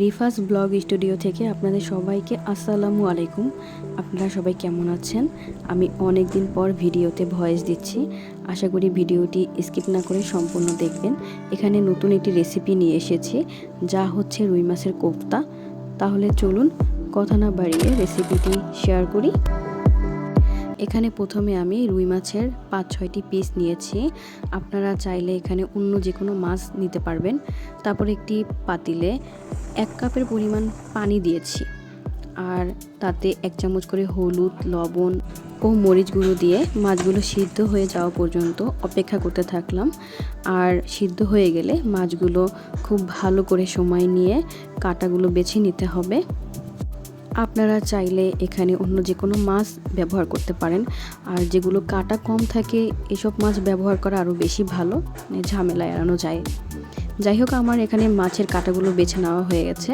Rifas blog studio থেকে আপনাদের সবাইকে আসসালামু আলাইকুম। আপনারা সবাই কেমন আছেন? আমি অনেক দিন পর ভিডিওতে ভয়েস দিচ্ছি। আশা করি ভিডিওটি স্কিপ না করে সম্পূর্ণ দেখবেন। এখানে নতুন একটি রেসিপি নিয়ে এসেছি, যা হচ্ছে রুই মাছের কোফতা। তাহলে চলুন কথা না বাড়িয়ে রেসিপিটি শেয়ার করি। এখানে প্রথমে আমি রুই মাছের 5-6টি পিস নিয়েছি। আপনারা চাইলে এখানে অন্য যে কোনো মাছ নিতে পারবেন। তারপর একটি পাতিলে 1 কাপের পরিমাণ পানি দিয়েছি, আর তাতে 1 চামচ করে হলুদ, লবণ ও মরিচ গুঁড়ো দিয়ে মাছগুলো সিদ্ধ হয়ে যাওয়া পর্যন্ত অপেক্ষা করতে থাকলাম। আর সিদ্ধ হয়ে গেলে মাছগুলো খুব ভালো করে সময় নিয়ে কাঁটাগুলো বেছে নিতে হবে। আপনারা চাইলে এখানে অন্য যে কোনো মাছ ব্যবহার করতে পারেন, আর যেগুলো কাঁটা কম থাকে এসব মাছ ব্যবহার করা আরও বেশি ভালো, ঝামেলা এড়ানো যায়। যাই হোক, আমার এখানে মাছের কাঁটাগুলো বেছে নেওয়া হয়ে গেছে।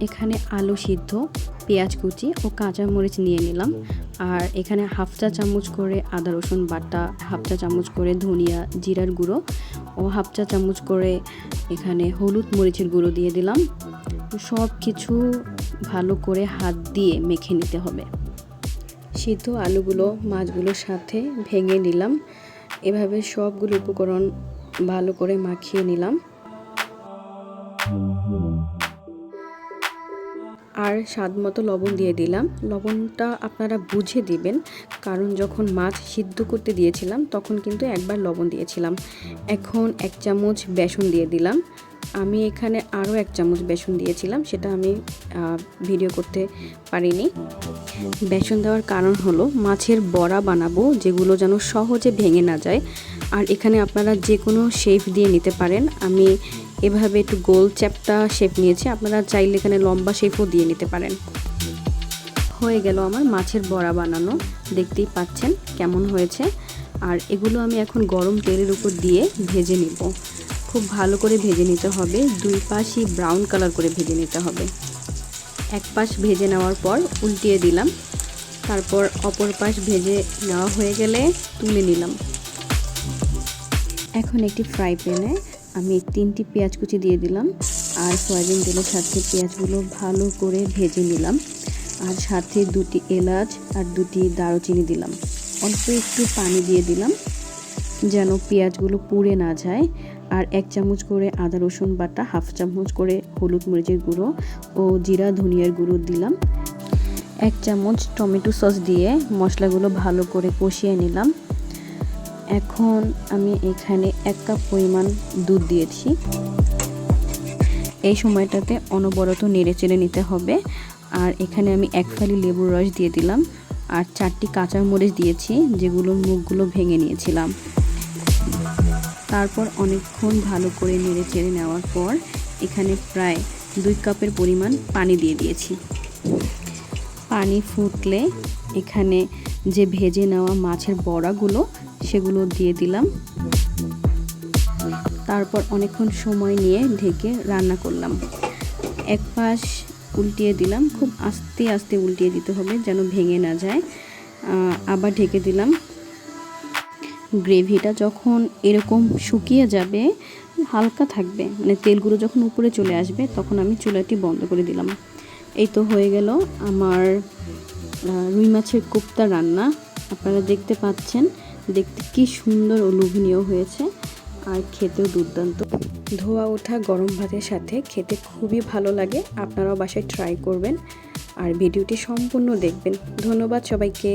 এখানে আলু সিদ্ধ, পেঁয়াজ কুচি ও কাঁচা মরিচ নিয়ে নিলাম। আর এখানে 1/2 চা চামচ করে আদা রসুন বাটা, 1/2 চা চামচ করে ধনিয়া জিরার গুঁড়ো ও 1/2 চা চামচ করে এখানে হলুদ মরিচের গুঁড়ো দিয়ে দিলাম। সব কিছু ভালো করে হাত দিয়ে মেখে নিতে হবে। সিদ্ধ আলুগুলো মাছগুলোর সাথে ভেঙে নিলাম। এভাবে সবগুলো উপকরণ ভালো করে মাখিয়ে নিলাম। আর স্বাদ মতো লবণ দিয়ে দিলাম। লবণটা আপনারা বুঝে দিবেন, কারণ যখন মাছ সিদ্ধ করতে দিয়েছিলাম তখন কিন্তু একবার লবণ দিয়েছিলাম। এখন 1 চামচ বেসন দিয়ে দিলাম। আমি এখানে আরও 1 চামচ বেসন দিয়েছিলাম, সেটা আমি ভিডিও করতে পারিনি। বেসন দেওয়ার কারণ হলো মাছের বড়া বানাবো, যেগুলো যেন সহজে ভেঙে না যায়। আর এখানে আপনারা যে কোনো শেপ দিয়ে নিতে পারেন। আমি এভাবে একটু গোল চ্যাপ্টা শেপ নিয়েছি, আপনারা চাইলে এখানে লম্বা শেপও দিয়ে নিতে পারেন। হয়ে গেল আমার মাছের বড়া বানানো, দেখতেই পাচ্ছেন কেমন হয়েছে। আর এগুলো আমি এখন গরম তেলের উপর দিয়ে ভেজে নিব। খুব ভালো করে ভেজে নিতে হবে, 2 পাশই ব্রাউন কালার করে ভেজে নিতে হবে। এক পাশ ভেজে নেওয়ার পর উল্টিয়ে দিলাম। তারপর অপর পাশ ভেজে নেওয়া হয়ে গেলে তুলে নিলাম। এখন একটি ফ্রাই প্যানে আমি 3টি পেঁয়াজ কুচি দিয়ে দিলাম, আর সয়াবিন তেলের সাথে পেঁয়াজগুলো ভালো করে ভেজে নিলাম। আর সাথে 2টি এলাচ আর 2টি দারুচিনি দিলাম। অল্প একটু পানি দিয়ে দিলাম যেন পেঁয়াজগুলো পুড়ে না যায়। আর 1 চামচ করে আদা রসুন বাটা, 1/2 চামচ করে হলুদ মরিচের গুঁড়ো ও জিরা ধনিয়ার গুঁড়ো দিলাম। 1 চামচ টমেটো সস দিয়ে মশলাগুলো ভালো করে কষিয়ে নিলাম। এখন আমি এখানে 1 কাপ পরিমাণ দুধ দিয়েছি। এই সময়টাতে অনবরত নেড়ে চেড়ে নিতে হবে। আর এখানে আমি 1 ফালি লেবুর রস দিয়ে দিলাম, আর 4টি কাঁচা মরিচ দিয়েছি, যেগুলোর মুখগুলো ভেঙে নিয়েছিলাম। তারপর অনেকক্ষণ ভালো করে নেড়ে চেড়ে নেওয়ার পর এখানে প্রায় 2 কাপের পরিমাণ পানি দিয়ে দিয়েছি। পানি ফুটলে এখানে যে ভেজে নেওয়া মাছের বড়াগুলো সেগুলো দিয়ে দিলাম। তারপর অনেকক্ষণ সময় নিয়ে ঢেকে রান্না করলাম। এক পাশ উল্টিয়ে দিলাম, খুব আস্তে আস্তে উল্টিয়ে দিতে হবে যেন ভেঙে না যায়। আবার ঢেকে দিলাম। গ্রেভিটা যখন এরকম শুকিয়ে যাবে, হালকা থাকবে, মানে তেলগুলো যখন উপরে চলে আসবে, তখন আমি চুলাটি বন্ধ করে দিলাম। এই তো হয়ে গেল আমার রুই মাছের কোফতা রান্না। আপনারা দেখতে পাচ্ছেন, দেখতে কি সুন্দর ও লোভনীয় হয়েছে, আর খেতেও দুর্দান্ত। ধোয়া ওঠা গরম ভাতের সাথে খেতে খুবই ভালো লাগে। আপনারাও বাসায় ট্রাই করবেন আর ভিডিওটি সম্পূর্ণ দেখবেন। ধন্যবাদ সবাইকে।